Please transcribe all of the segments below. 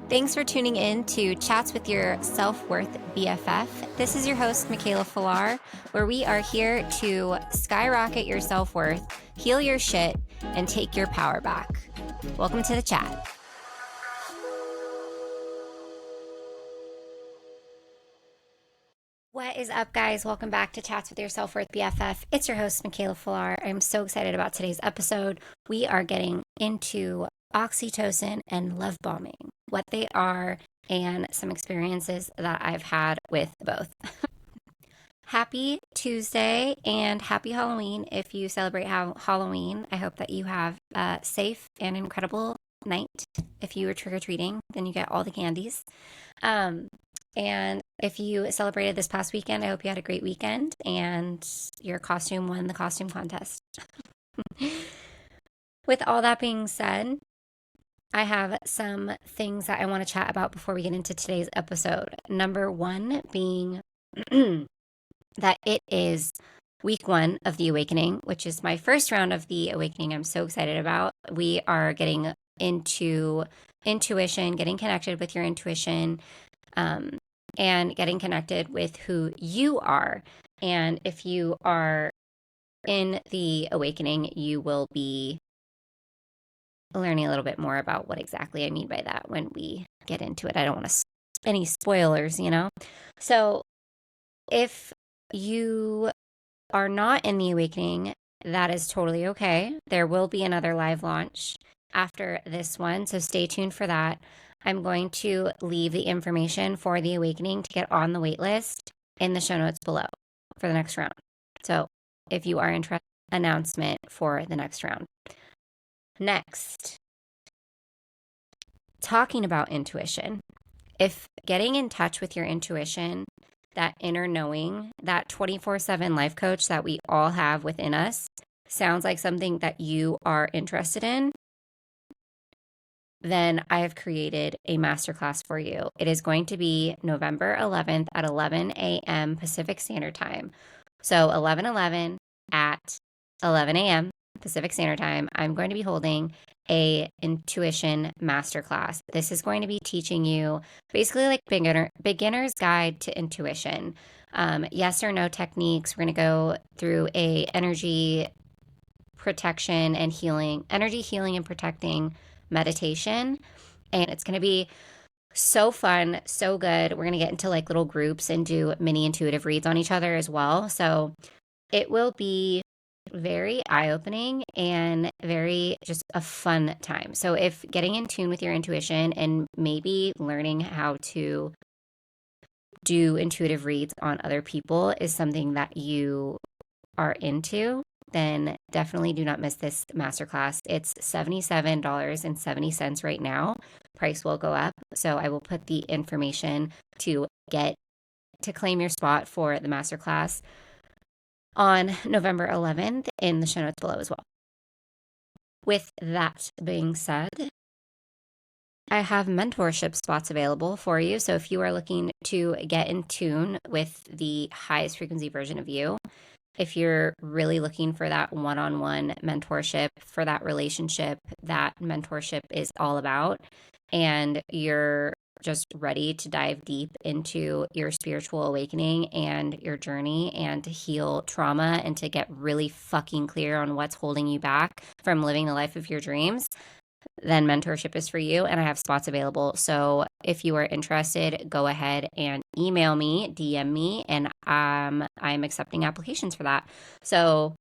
Thanks for tuning in to Chats with Your Self-Worth BFF. This is your host, Mikaela Filar, where we are here to skyrocket your self-worth, heal your shit, and take your power back. Welcome to the chat. What is up, guys? Welcome back to Chats with Your Self-Worth BFF. It's your host, Mikaela Filar. I'm so excited about today's episode. We are getting into oxytocin and love bombing, what they are, and some experiences that I've had with both. Happy Tuesday and happy Halloween if you celebrate Halloween. I hope that you have a safe and incredible night. If you were trick-or-treating, then you get all the candies. And if you celebrated this past weekend, I hope you had a great weekend and your costume won the costume contest. With all that being said, I have some things that I want to chat about before we get into today's episode. Number one being that it is week one of the awakening, which is my first round of the awakening I'm so excited about. We are getting into intuition, getting connected with your intuition, and getting connected with who you are. And if you are in the awakening, you will be learning a little bit more about what exactly I mean by that when we get into it. I don't want to any spoilers, So if you are not in the awakening, that is totally okay. There will be another live launch after this one, so stay tuned for that. I'm going to leave the information for the awakening to get on the wait list in the show notes below for the next round. So if you are interested, announcement for the next round. Next, talking about intuition. If getting in touch with your intuition, that inner knowing, that 24/7 life coach that we all have within us, sounds like something that you are interested in, then I have created a masterclass for you. It is going to be November 11th at 11 a.m. Pacific Standard Time. So 11/11 at 11 a.m. Pacific Standard Time, I'm going to be holding a Intuition Masterclass. This is going to be teaching you basically like beginner's guide to intuition. Yes or no techniques. We're going to go through a energy protection and healing, energy healing and protecting meditation. And it's going to be so fun, so good. We're going to get into like little groups and do mini intuitive reads on each other as well. So it will be very eye-opening and very just a fun time. So if getting in tune with your intuition and maybe learning how to do intuitive reads on other people is something that you are into, then definitely do not miss this masterclass. It's $77.70 right now. Price will go up. So I will put the information to claim your spot for the masterclass on November 11th in the show notes below as well. With that being said, I have mentorship spots available for you. So if you are looking to get in tune with the highest frequency version of you, if you're really looking for that one-on-one mentorship, for that relationship that mentorship is all about, and you're just ready to dive deep into your spiritual awakening and your journey and to heal trauma and to get really fucking clear on what's holding you back from living the life of your dreams, then mentorship is for you and I have spots available. So if you are interested, go ahead and email me, DM me, and I'm accepting applications for that. So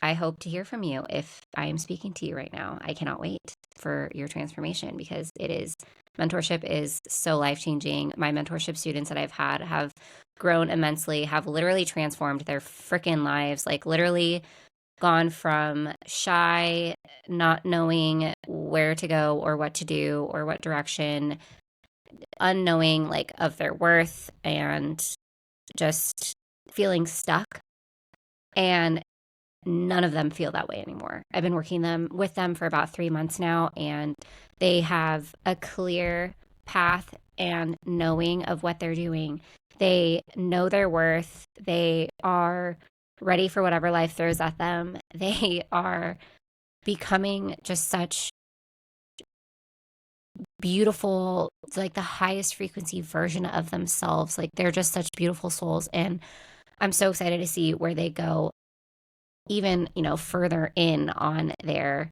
I hope to hear from you if I am speaking to you right now. I cannot wait for your transformation because mentorship is so life-changing. My mentorship students that I've had have grown immensely, have literally transformed their freaking lives, like literally gone from shy, not knowing where to go or what to do or what direction, unknowing like of their worth and just feeling stuck. And none of them feel that way anymore. I've been working with them for about 3 months now, and they have a clear path and knowing of what they're doing. They know their worth. They are ready for whatever life throws at them. They are becoming just such beautiful, like the highest frequency version of themselves. Like they're just such beautiful souls. And I'm so excited to see where they go even, further in on their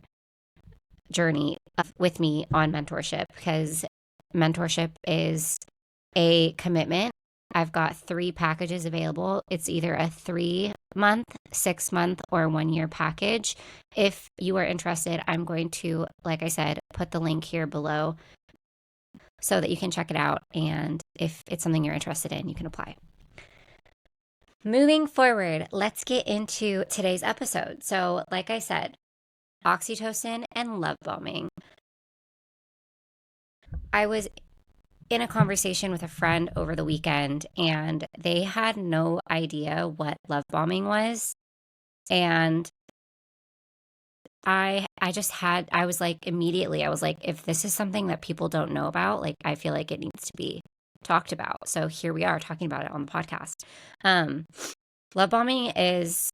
journey with me on mentorship, because mentorship is a commitment. I've got 3 packages available. It's either a 3-month, 6-month, or 1-year package. If you are interested, I'm going to, like I said, put the link here below so that you can check it out. And if it's something you're interested in, you can apply. Moving forward, let's get into today's episode. So, like I said, oxytocin and love bombing. I was in a conversation with a friend over the weekend, and they had no idea what love bombing was. And I was like, immediately, I was like, if this is something that people don't know about, like, I feel like it needs to be talked about. So here we are talking about it on the podcast. Love bombing is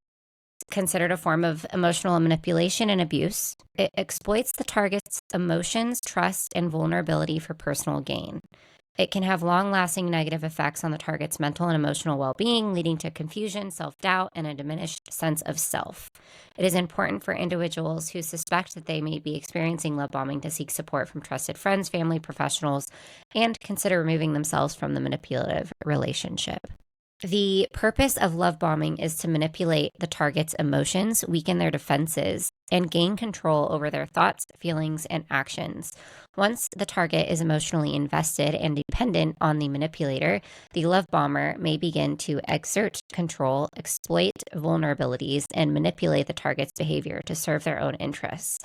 considered a form of emotional manipulation and abuse. It exploits the target's emotions, trust, and vulnerability for personal gain. It can have long-lasting negative effects on the target's mental and emotional well-being, leading to confusion, self-doubt, and a diminished sense of self. It is important for individuals who suspect that they may be experiencing love bombing to seek support from trusted friends, family, professionals, and consider removing themselves from the manipulative relationship. The purpose of love bombing is to manipulate the target's emotions, weaken their defenses, and gain control over their thoughts, feelings, and actions. Once the target is emotionally invested and dependent on the manipulator, the love bomber may begin to exert control, exploit vulnerabilities, and manipulate the target's behavior to serve their own interests.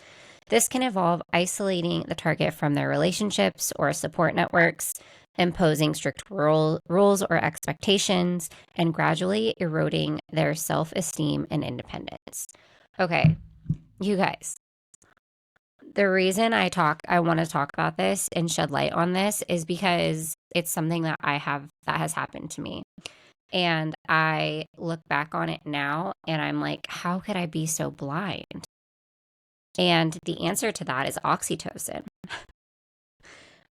This can involve isolating the target from their relationships or support networks, imposing strict rules or expectations, and gradually eroding their self-esteem and independence. Okay, you guys, the reason I want to talk about this and shed light on this is because it's something that has happened to me. And I look back on it now and I'm like, how could I be so blind? And the answer to that is oxytocin.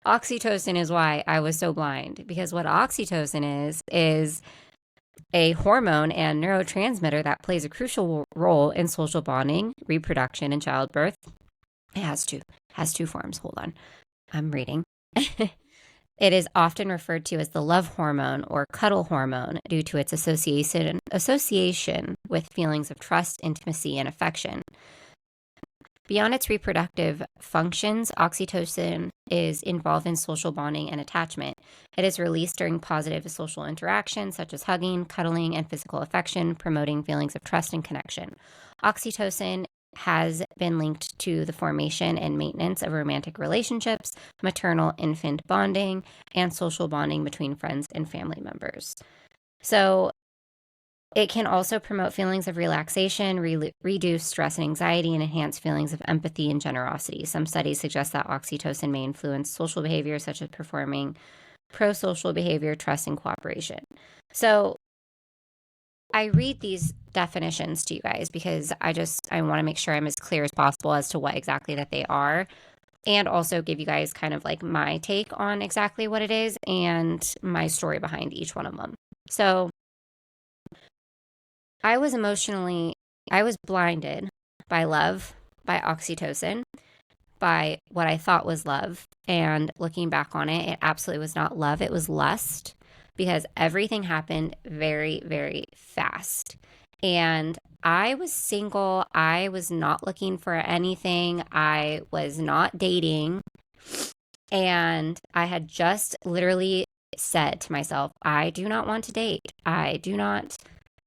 Oxytocin is why I was so blind, because what oxytocin is a hormone and neurotransmitter that plays a crucial role in social bonding, reproduction, and childbirth. It has two forms. Hold on. I'm reading. It is often referred to as the love hormone or cuddle hormone due to its association with feelings of trust, intimacy, and affection. Beyond its reproductive functions, oxytocin is involved in social bonding and attachment. It is released during positive social interactions such as hugging, cuddling, and physical affection, promoting feelings of trust and connection. Oxytocin has been linked to the formation and maintenance of romantic relationships, maternal-infant bonding, and social bonding between friends and family members. So it can also promote feelings of relaxation, reduce stress and anxiety, and enhance feelings of empathy and generosity. Some studies suggest that oxytocin may influence social behavior, such as performing pro-social behavior, trust, and cooperation. So I read these definitions to you guys because I want to make sure I'm as clear as possible as to what exactly that they are, and also give you guys kind of like my take on exactly what it is and my story behind each one of them. So I was blinded by love, by oxytocin, by what I thought was love. And looking back on it, it absolutely was not love. It was lust, because everything happened very, very fast. And I was single. I was not looking for anything. I was not dating. And I had just literally said to myself, I do not want to date. I do not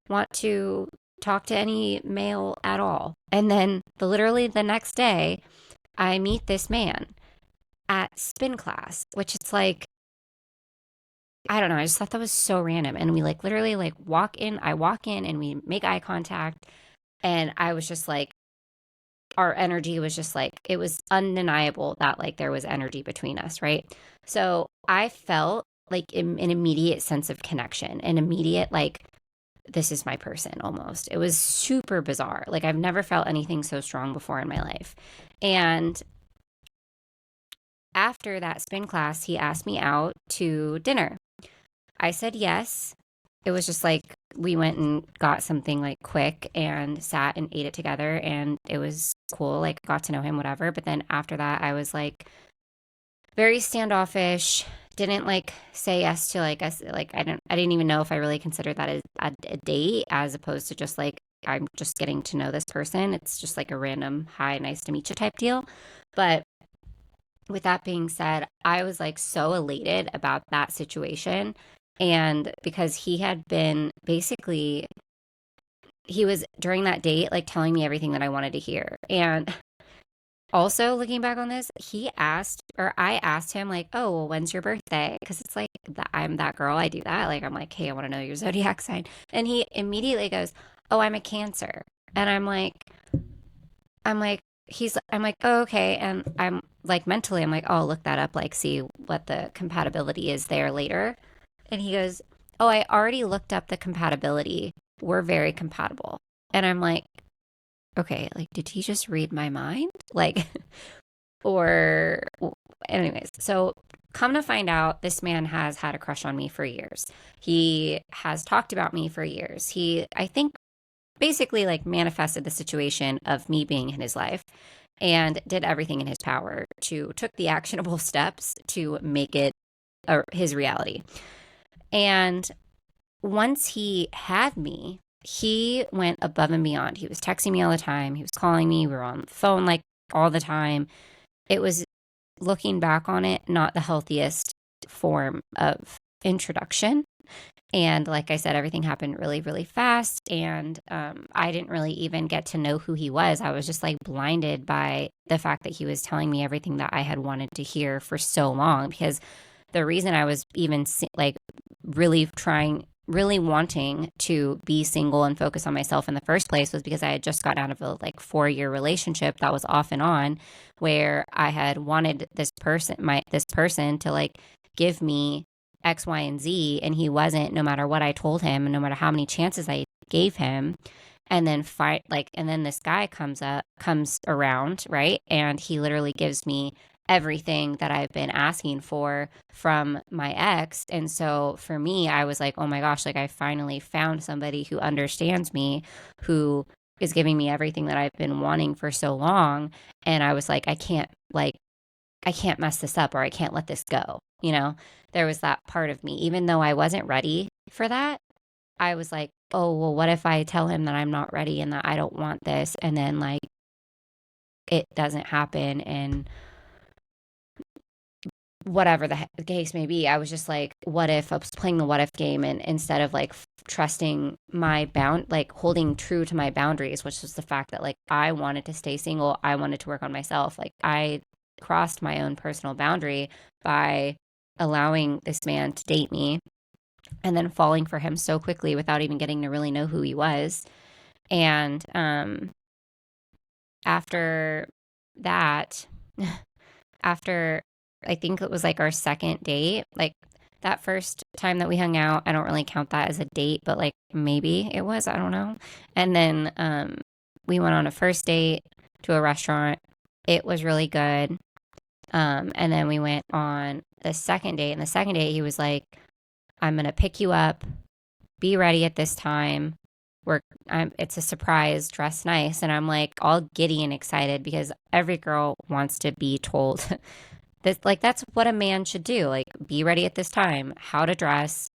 want to talk to any male at all. And then literally the next day, I meet this man at spin class, which it's like, I don't know. I just thought that was so random. And we like literally like I walk in and we make eye contact. And I was just like, our energy was just like, it was undeniable that like there was energy between us. Right. So I felt like an immediate sense of connection, an immediate like, this is my person almost. It was super bizarre. Like I've never felt anything so strong before in my life. And after that spin class, he asked me out to dinner. I said yes. It was just like we went and got something like quick and sat and ate it together, and it was cool. Like, got to know him, whatever. But then after that, I was like very standoffish. Didn't like say yes to like us. Like, I didn't even know if I really considered that a date, as opposed to just like I'm just getting to know this person. It's just like a random hi, nice to meet you type deal. But with that being said, I was like so elated about that situation. And because he had been basically, he was during that date, like telling me everything that I wanted to hear. And also looking back on this, I asked him, like, oh, well, when's your birthday? Because it's like, I'm that girl. I do that. Like, I'm like, hey, I want to know your zodiac sign. And he immediately goes, oh, I'm a Cancer. And I'm like, oh, okay. And I'm like, mentally, I'm like, oh, I'll look that up, like, see what the compatibility is there later. And he goes, oh, I already looked up the compatibility. We're very compatible. And I'm like, okay, like, did he just read my mind? Like, or, anyways, so come to find out, this man has had a crush on me for years. He has talked about me for years. He, I think, basically like manifested the situation of me being in his life and did everything in his power took the actionable steps to make it his reality. And once he had me, he went above and beyond. He was texting me all the time. He was calling me. We were on the phone like all the time. It was, looking back on it, not the healthiest form of introduction. And like I said, everything happened really, really fast. And I didn't really even get to know who he was. I was just like blinded by the fact that he was telling me everything that I had wanted to hear for so long. Because the reason I was even like really wanting to be single and focus on myself in the first place was because I had just gotten out of a like 4-year relationship that was off and on, where I had wanted this person to like give me X, Y, and Z, and he wasn't, no matter what I told him and no matter how many chances I gave him. And then and then this guy comes around, right? And he literally gives me everything that I've been asking for from my ex. And so for me, I was like, oh my gosh, like I finally found somebody who understands me, who is giving me everything that I've been wanting for so long. And I was like, I can't mess this up, or I can't let this go. There was that part of me, even though I wasn't ready for that. I was like, oh, well, what if I tell him that I'm not ready and that I don't want this? And then like, it doesn't happen. And whatever the case may be, I was just like, what if I was playing the what if game, and instead of like trusting like holding true to my boundaries, which was the fact that like I wanted to stay single, I wanted to work on myself. Like I crossed my own personal boundary by allowing this man to date me and then falling for him so quickly without even getting to really know who he was. And after that, after I think it was like our second date, like that first time that we hung out, I don't really count that as a date, but like maybe it was, I don't know. And then we went on a first date to a restaurant. It was really good. And then we went on the second date, and the second date he was like, I'm going to pick you up, be ready at this time. It's a surprise, dress nice. And I'm like all giddy and excited because every girl wants to be told that, like, that's what a man should do. Like, be ready at this time, how to dress.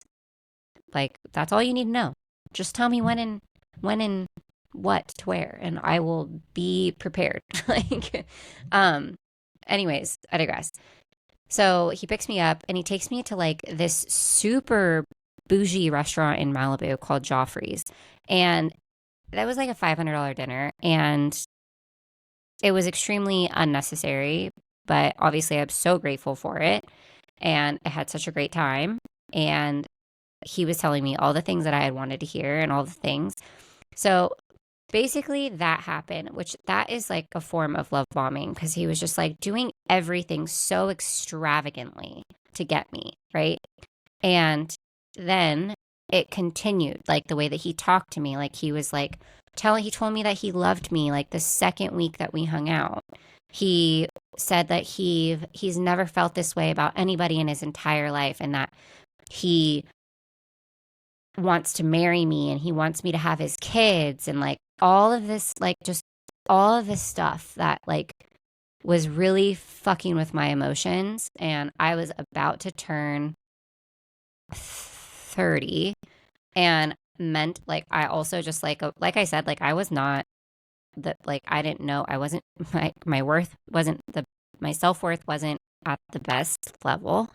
Like, that's all you need to know. Just tell me when and what to wear, and I will be prepared. Like, anyways, I digress. So he picks me up and he takes me to like this super bougie restaurant in Malibu called Joffrey's. And that was like a $500 dinner. And it was extremely unnecessary, but obviously I'm so grateful for it. And I had such a great time. And he was telling me all the things that I had wanted to hear and all the things. So basically that happened, which that is like a form of love bombing, because he was just like doing everything so extravagantly to get me, right? And then it continued, like the way that he talked to me, like he was like he told me that he loved me like the second week that we hung out. He said that he's never felt this way about anybody in his entire life, and that he wants to marry me and he wants me to have his kids, and like all of this, like just all of this stuff that like was really fucking with my emotions. And I was about to turn 30, and meant like I also just like I said, like I was not the, like I didn't know, I wasn't, my worth wasn't the, my self-worth wasn't at the best level,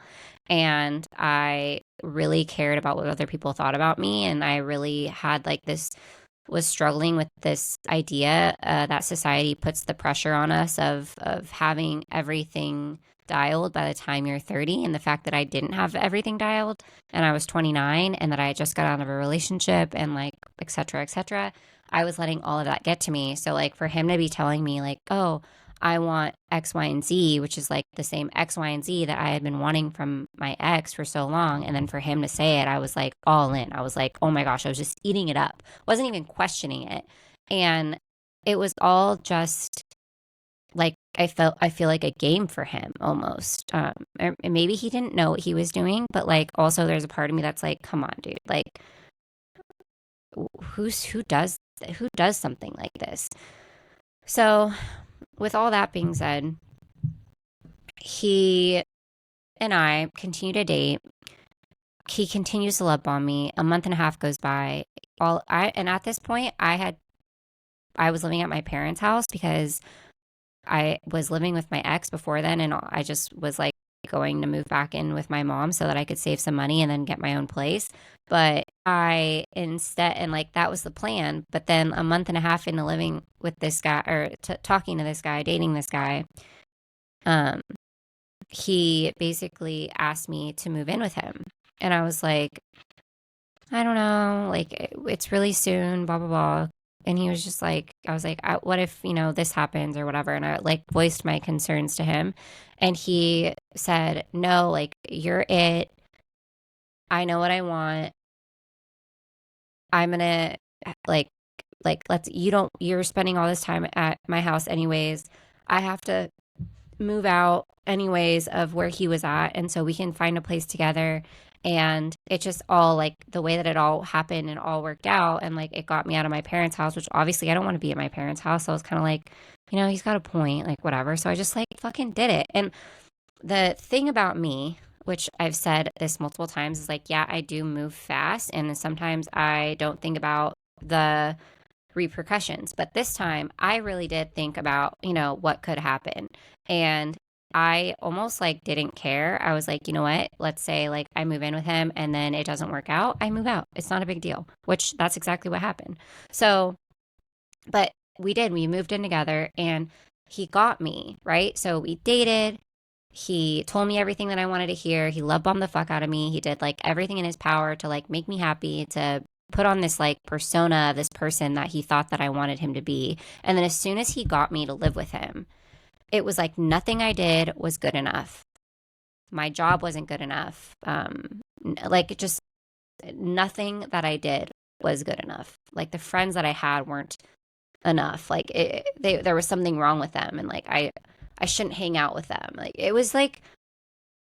and I really cared about what other people thought about me, and I really had like this, was struggling with this idea that society puts the pressure on us of having everything dialed by the time you're 30, and the fact that I didn't have everything dialed and I was 29, and that I just got out of a relationship, and like et cetera, et cetera. I was letting all of that get to me. So like for him to be telling me like, oh, I want X, Y, and Z, which is like the same X, Y, and Z that I had been wanting from my ex for so long. And then for him to say it, I was like all in. I was like, oh my gosh, I was just eating it up. Wasn't even questioning it. And it was all just like, I feel like a game for him almost. Or maybe he didn't know what he was doing, but like also there's a part of me that's like, come on, dude. Like who does something like this? So with all that being said, he and I continue to date. He continues to love bomb me. A month and a half goes by. And at this point, I was living at my parents' house because I was living with my ex before then, and I just was like going to move back in with my mom so that I could save some money and then get my own place. But I instead, and like that was the plan. But then a month and a half into living with this guy, or talking to this guy, dating this guy, um, he basically asked me to move in with him. And I was like, I don't know, like it's really soon, blah, blah, blah. And he was just like, I was like, what if, this happens or whatever? And I like voiced my concerns to him. And he said, no, like, you're it. I know what I want. I'm going to like, you're spending all this time at my house anyways. I have to move out anyways of where he was at. And so we can find a place together. And it just all like the way that it all happened and all worked out. And like it got me out of my parents' house, which obviously I don't want to be at my parents' house. So I was kind of like, he's got a point, like whatever. So I just like fucking did it. And the thing about me, which I've said this multiple times, is like, yeah, I do move fast. And sometimes I don't think about the repercussions. But this time I really did think about, what could happen. And I almost like didn't care. I was like, you know what? Let's say like I move in with him and then it doesn't work out. I move out. It's not a big deal, which that's exactly what happened. So, but we moved in together, and he got me, right? So we dated. He told me everything that I wanted to hear. He love bombed the fuck out of me. He did like everything in his power to like make me happy, to put on this like persona of this person that he thought that I wanted him to be. And then as soon as he got me to live with him, it was like nothing I did was good enough. My job wasn't good enough. Like just nothing that I did was good enough. Like the friends that I had weren't enough. Like there was something wrong with them, and like I shouldn't hang out with them. Like it was like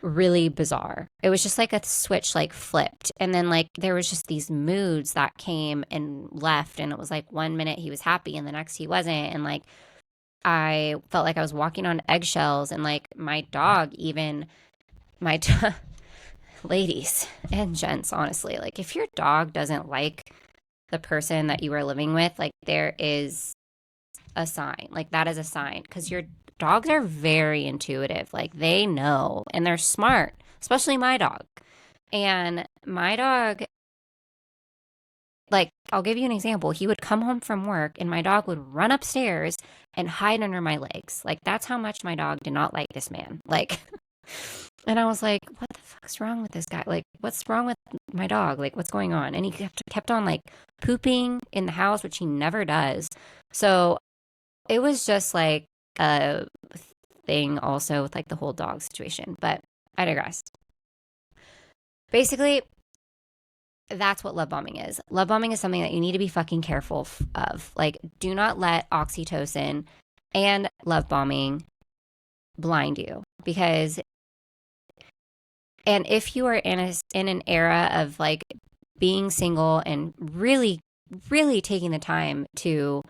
really bizarre. It was just like a switch like flipped, and then like there was just these moods that came and left, and it was like one minute he was happy and the next he wasn't, and like I felt like I was walking on eggshells. And like my dog, even ladies and gents, honestly, like if your dog doesn't like the person that you are living with, like there is a sign. Like that is a sign, because your dogs are very intuitive. Like they know, and they're smart, especially my dog. And my dog, like, I'll give you an example. He would come home from work and my dog would run upstairs and hide under my legs. Like, that's how much my dog did not like this man. Like, and I was like, what the fuck's wrong with this guy? Like, what's wrong with my dog? Like, what's going on? And he kept on like pooping in the house, which he never does. So it was just like a thing also with like the whole dog situation. But I digress. Basically, that's what love bombing is. Love bombing is something that you need to be fucking careful of. Like, do not let oxytocin and love bombing blind you. Because, and if you are in an era of like being single and really, really taking the time to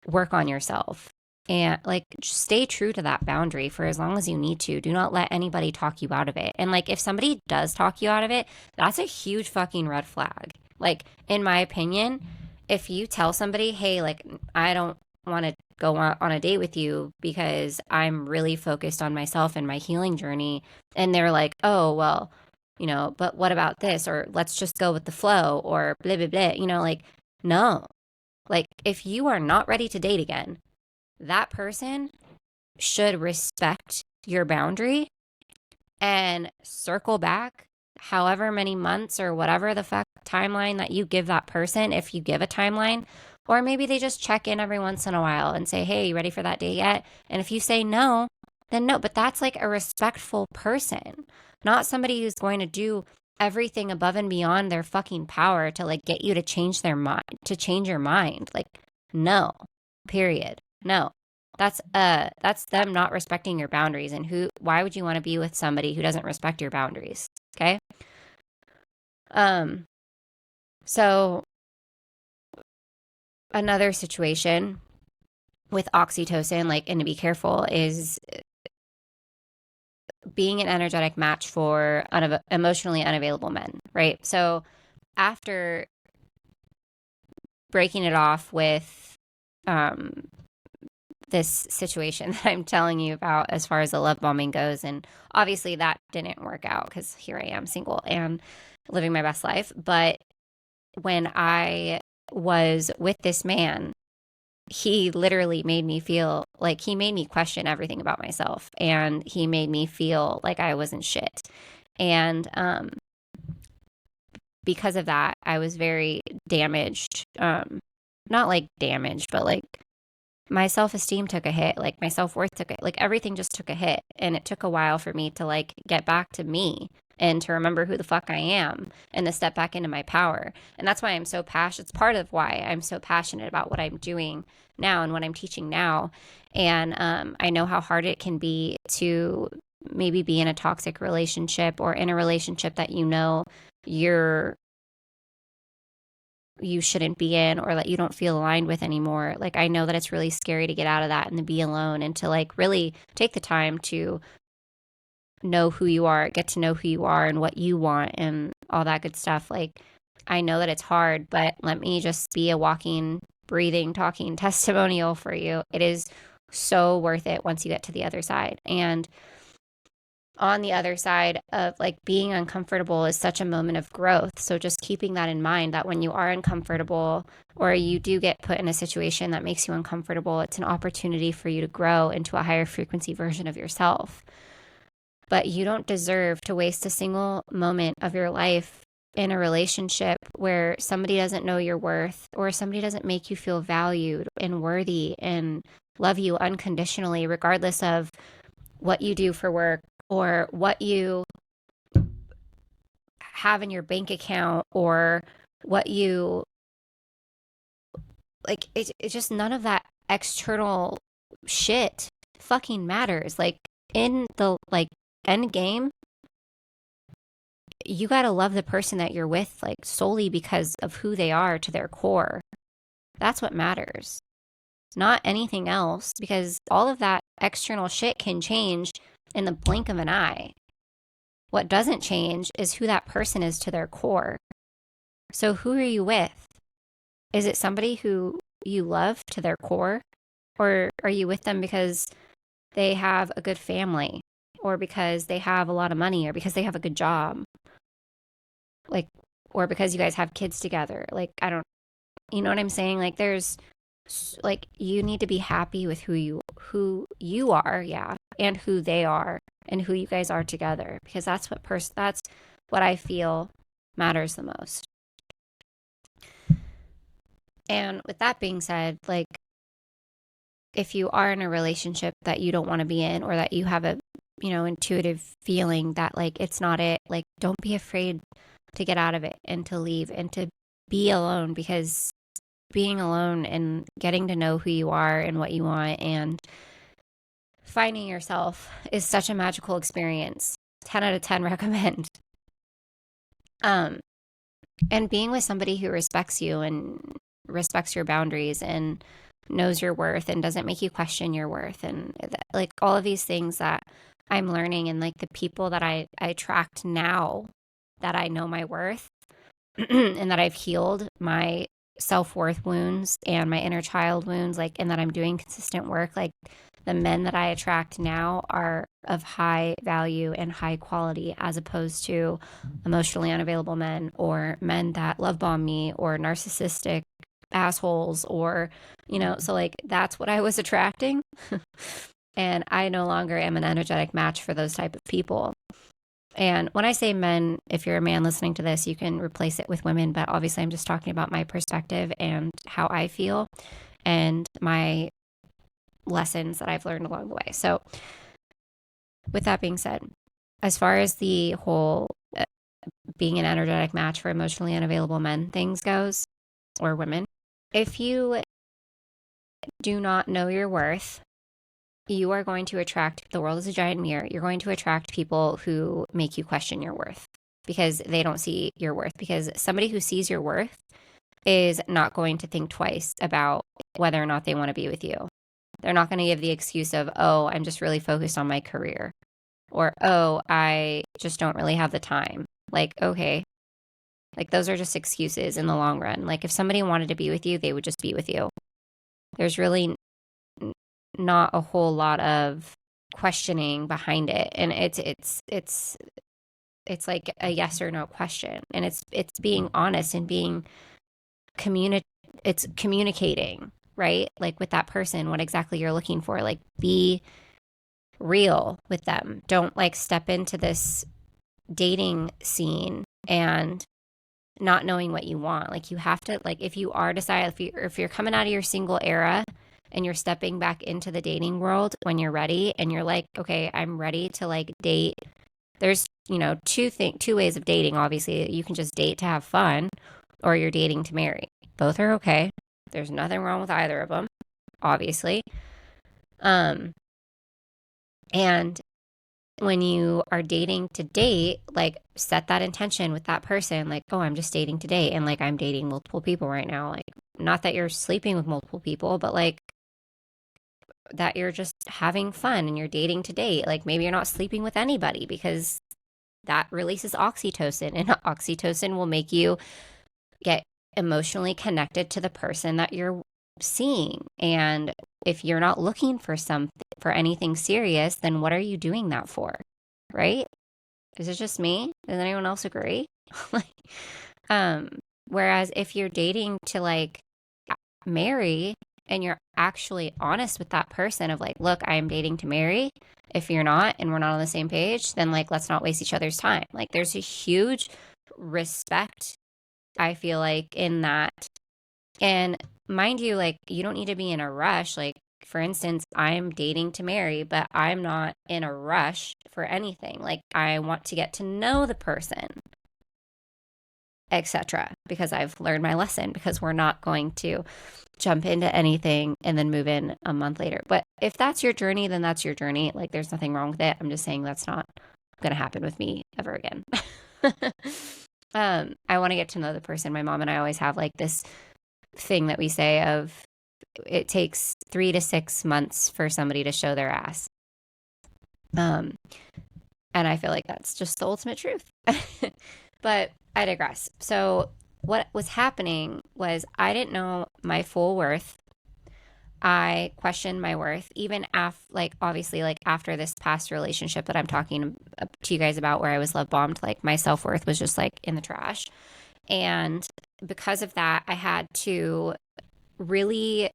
work on yourself and like stay true to that boundary for as long as you need to. Do not let anybody talk you out of it. And like if somebody does talk you out of it, that's a huge fucking red flag. Like in my opinion, if you tell somebody, hey, like I don't want to go on a date with you because I'm really focused on myself and my healing journey, and they're like, oh well, but what about this, or let's just go with the flow, or blah blah blah, like no. Like if you are not ready to date again, that person should respect your boundary and circle back however many months or whatever the fuck timeline that you give that person, if you give a timeline. Or maybe they just check in every once in a while and say, hey, you ready for that date yet? And if you say no, then no. But that's like a respectful person, not somebody who's going to do everything above and beyond their fucking power to like get you to change their mind, to change your mind. Like, no, period. No. That's them not respecting your boundaries. And why would you want to be with somebody who doesn't respect your boundaries? Okay. So another situation with oxytocin, like, and to be careful, is being an energetic match for emotionally unavailable men, right? So after breaking it off with this situation that I'm telling you about as far as the love bombing goes, and obviously that didn't work out because here I am single and living my best life. But when I was with this man, he literally made me feel like, he made me question everything about myself, and he made me feel like I wasn't shit. And because of that, I was very damaged. Not like damaged, but like my self-esteem took a hit, like my self-worth took it, like everything just took a hit. And it took a while for me to like get back to me and to remember who the fuck I am and to step back into my power. And that's why I'm so passionate. It's part of why I'm so passionate about what I'm doing now and what I'm teaching now. And I know how hard it can be to maybe be in a toxic relationship, or in a relationship that you shouldn't be in, or that you don't feel aligned with anymore. Like, I know that it's really scary to get out of that and to be alone, and to like really take the time to know who you are, get to know who you are and what you want and all that good stuff. Like, I know that it's hard, but let me just be a walking, breathing, talking testimonial for you. It is so worth it once you get to the other side. And on the other side of like being uncomfortable is such a moment of growth. So just keeping that in mind, that when you are uncomfortable, or you do get put in a situation that makes you uncomfortable, it's an opportunity for you to grow into a higher frequency version of yourself. But you don't deserve to waste a single moment of your life in a relationship where somebody doesn't know your worth, or somebody doesn't make you feel valued and worthy and love you unconditionally, regardless of what you do for work, or what you have in your bank account, or what you like. It's just none of that external shit fucking matters. Like, in the like end game, you got to love the person that you're with, like solely because of who they are to their core. That's what matters, not anything else, because all of that external shit can change in the blink of an eye. What doesn't change is who that person is to their core. So who are you with? Is it somebody who you love to their core? Or are you with them because they have a good family, or because they have a lot of money, or because they have a good job? Like, or because you guys have kids together? Like, you know what I'm saying? Like, you need to be happy with who you are, yeah, and who they are, and who you guys are together, because that's what I feel matters the most. And with that being said, like, if you are in a relationship that you don't want to be in, or that you have a intuitive feeling that like it's not it, like, don't be afraid to get out of it and to leave and to be alone, because being alone and getting to know who you are and what you want, and finding yourself is such a magical experience. 10 out of 10 recommend. And being with somebody who respects you and respects your boundaries and knows your worth and doesn't make you question your worth, and like all of these things that I'm learning, and like the people that I attract now that I know my worth and that I've healed my self-worth wounds and my inner child wounds, like, and that I'm doing consistent work, like the men that I attract now are of high value and high quality, as opposed to emotionally unavailable men or men that love bomb me or narcissistic assholes, or, you know, so like that's what I was attracting. And I no longer am an energetic match for those type of people. And when I say men, if you're a man listening to this, you can replace it with women, but obviously I'm just talking about my perspective and how I feel and my lessons that I've learned along the way. So with that being said, as far as the whole being an energetic match for emotionally unavailable men things goes, or women, if you do not know your worth, you are going to attract, the world is a giant mirror. You're going to attract people who make you question your worth because they don't see your worth. Because somebody who sees your worth is not going to think twice about whether or not they want to be with you. They're not going to give the excuse of, oh, I'm just really focused on my career, or, oh, I just don't really have the time. Like, okay, like those are just excuses in the long run. Like if somebody wanted to be with you, they would just be with you. There's really not a whole lot of questioning behind it, and it's like a yes or no question, and it's being honest and being it's communicating, right? Like with that person, what exactly you're looking for. Like be real with them. Don't like step into this dating scene and not knowing what you want. Like you have to, like if you are decided, if you're coming out of your single era and you're stepping back into the dating world when you're ready and you're like, okay, I'm ready to like date. There's, you know, two ways of dating. Obviously, you can just date to have fun, or you're dating to marry. Both are okay. There's nothing wrong with either of them, obviously. And when you are dating to date, like set that intention with that person, like, oh, I'm just dating to date, and like I'm dating multiple people right now. Like, not that you're sleeping with multiple people, but like that you're just having fun and you're dating to date. Like maybe you're not sleeping with anybody because that releases oxytocin, and oxytocin will make you get emotionally connected to the person that you're seeing. And if you're not looking for anything serious, then what are you doing that for? Right? Is it just me? Does anyone else agree? Whereas if you're dating to like marry, and you're actually honest with that person of like, look, I am dating to marry. If you're not, and we're not on the same page, then like, let's not waste each other's time. Like there's a huge respect, I feel like, in that. And mind you, like you don't need to be in a rush. Like for instance, I'm dating to marry, but I'm not in a rush for anything. Like I want to get to know the person, etc., because I've learned my lesson, because we're not going to jump into anything and then move in a month later. But if that's your journey, then that's your journey. Like there's nothing wrong with it. I'm just saying that's not going to happen with me ever again. I want to get to know the person. My mom and I always have like this thing that we say of, it takes 3 to 6 months for somebody to show their ass. And I feel like that's just the ultimate truth. But I digress. So what was happening was I didn't know my full worth. I questioned my worth, even obviously, like after this past relationship that I'm talking to you guys about, where I was love bombed, like my self-worth was just like in the trash. And because of that, I had to really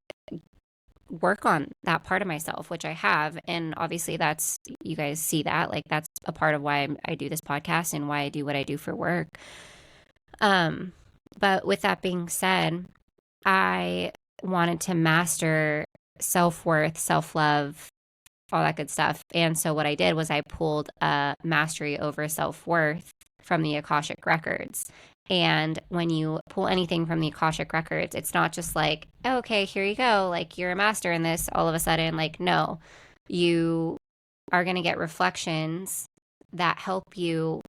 work on that part of myself, which I have. And obviously that's, you guys see that, like that's a part of why I do this podcast and why I do what I do for work. But with that being said, I wanted to master self-worth, self-love, all that good stuff. And so what I did was I pulled a mastery over self-worth from the Akashic Records. And when you pull anything from the Akashic Records, it's not just like, oh, okay, here you go, like you're a master in this all of a sudden. Like, no, you are going to get reflections that help you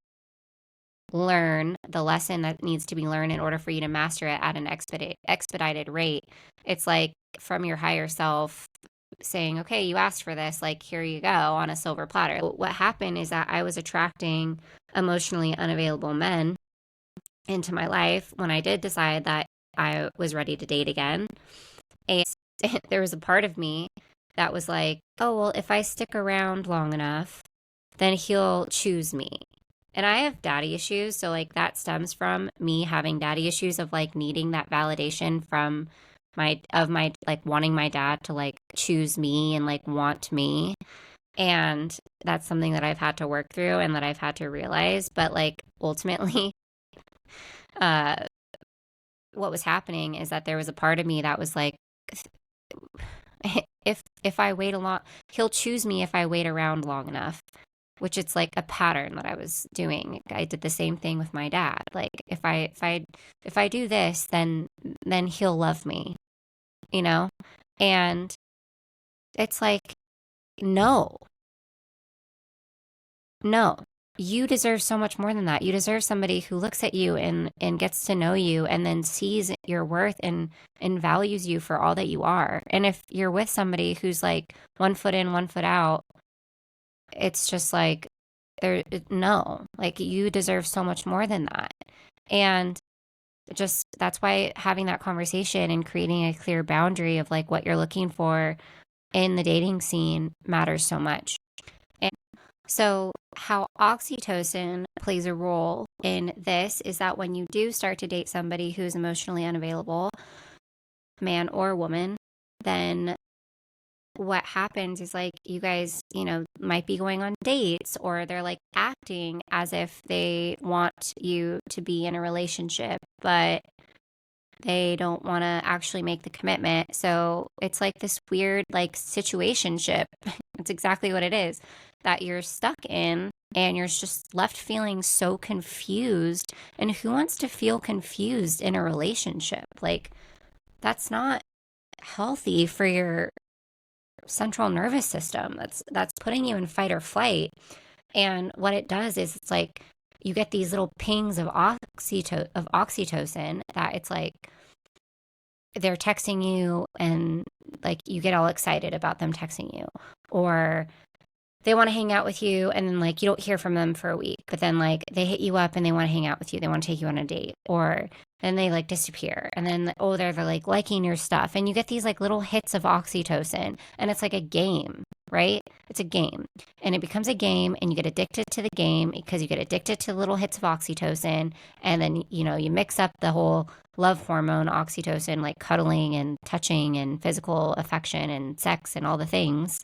learn the lesson that needs to be learned in order for you to master it at an expedited rate. It's like from your higher self saying, okay, you asked for this, like, here you go on a silver platter. What happened is that I was attracting emotionally unavailable men into my life when I did decide that I was ready to date again. And there was a part of me that was like, oh, well, if I stick around long enough, then he'll choose me. And I have daddy issues. So like that stems from me having daddy issues of like needing that validation from my like wanting my dad to like choose me and like want me. And that's something that I've had to work through and that I've had to realize. But like ultimately, uh, what was happening is that there was a part of me that was like, if I wait a lot, he'll choose me if I wait around long enough, which it's like a pattern that I was doing. I did the same thing with my dad. Like if I do this, then he'll love me, you know? And it's like, no, no, you deserve so much more than that. You deserve somebody who looks at you and gets to know you and then sees your worth and values you for all that you are. And if you're with somebody who's like 1 foot in, 1 foot out, it's just like, no, like you deserve so much more than that. And just that's why having that conversation and creating a clear boundary of like what you're looking for in the dating scene matters so much. And so how oxytocin plays a role in this is that when you do start to date somebody who's emotionally unavailable, man or woman, then what happens is like you guys, might be going on dates or they're like acting as if they want you to be in a relationship, but they don't want to actually make the commitment. So it's like this weird like situationship. It's exactly what it is that you're stuck in and you're just left feeling so confused. And who wants to feel confused in a relationship? Like that's not healthy for your central nervous system. That's putting you in fight or flight. And what it does is it's like you get these little pings of oxytocin that it's like they're texting you and like you get all excited about them texting you, or they want to hang out with you and then like you don't hear from them for a week, but then like they hit you up and they want to hang out with you, they want to take you on a date, or then they like disappear and then they're like liking your stuff and you get these like little hits of oxytocin and it's like a game, right? It's a game and it becomes a game and you get addicted to the game because you get addicted to little hits of oxytocin, and then you mix up the whole love hormone oxytocin, like cuddling and touching and physical affection and sex and all the things.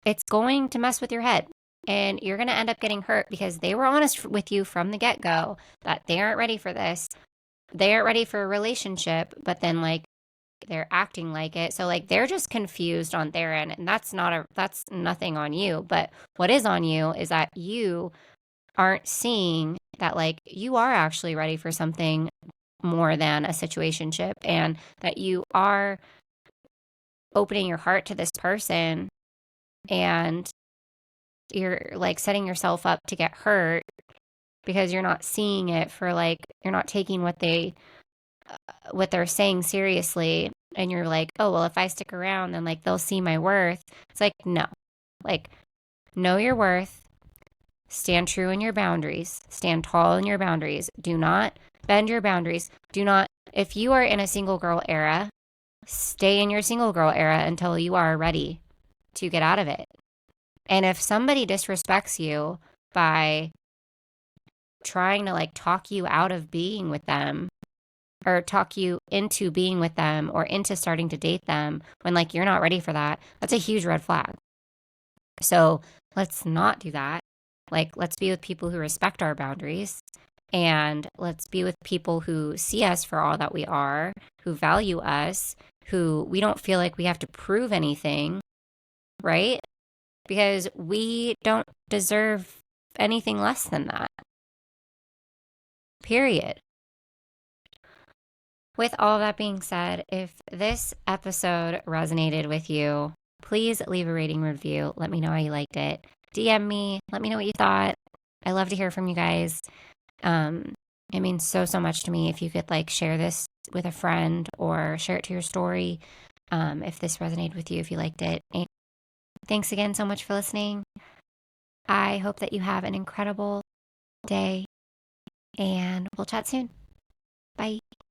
It's going to mess with your head and you're going to end up getting hurt because they were honest with you from the get-go that they aren't ready for this. They aren't ready for a relationship, but then like they're acting like it. So like they're just confused on their end, and that's nothing on you. But what is on you is that you aren't seeing that like you are actually ready for something more than a situationship, and that you are opening your heart to this person and you're like setting yourself up to get hurt because you're not seeing it for like, you're not taking what they're saying seriously. And you're like, oh, well, if I stick around, then like they'll see my worth. It's like, no, like know your worth, stand true in your boundaries, stand tall in your boundaries. Do not bend your boundaries. If you are in a single girl era, stay in your single girl era until you are ready to get out of it. And if somebody disrespects you by trying to like talk you out of being with them or talk you into being with them or into starting to date them when like you're not ready for that, that's a huge red flag. So let's not do that. Like, let's be with people who respect our boundaries, and let's be with people who see us for all that we are, who value us, who we don't feel like we have to prove anything, right? Because we don't deserve anything less than that. Period. With all that being said, if this episode resonated with you, please leave a rating review. Let me know how you liked it. DM me. Let me know what you thought. I love to hear from you guys. It means so much to me if you could like share this with a friend or share it to your story. If this resonated with you, if you liked it. And thanks again so much for listening. I hope that you have an incredible day, and we'll chat soon. Bye.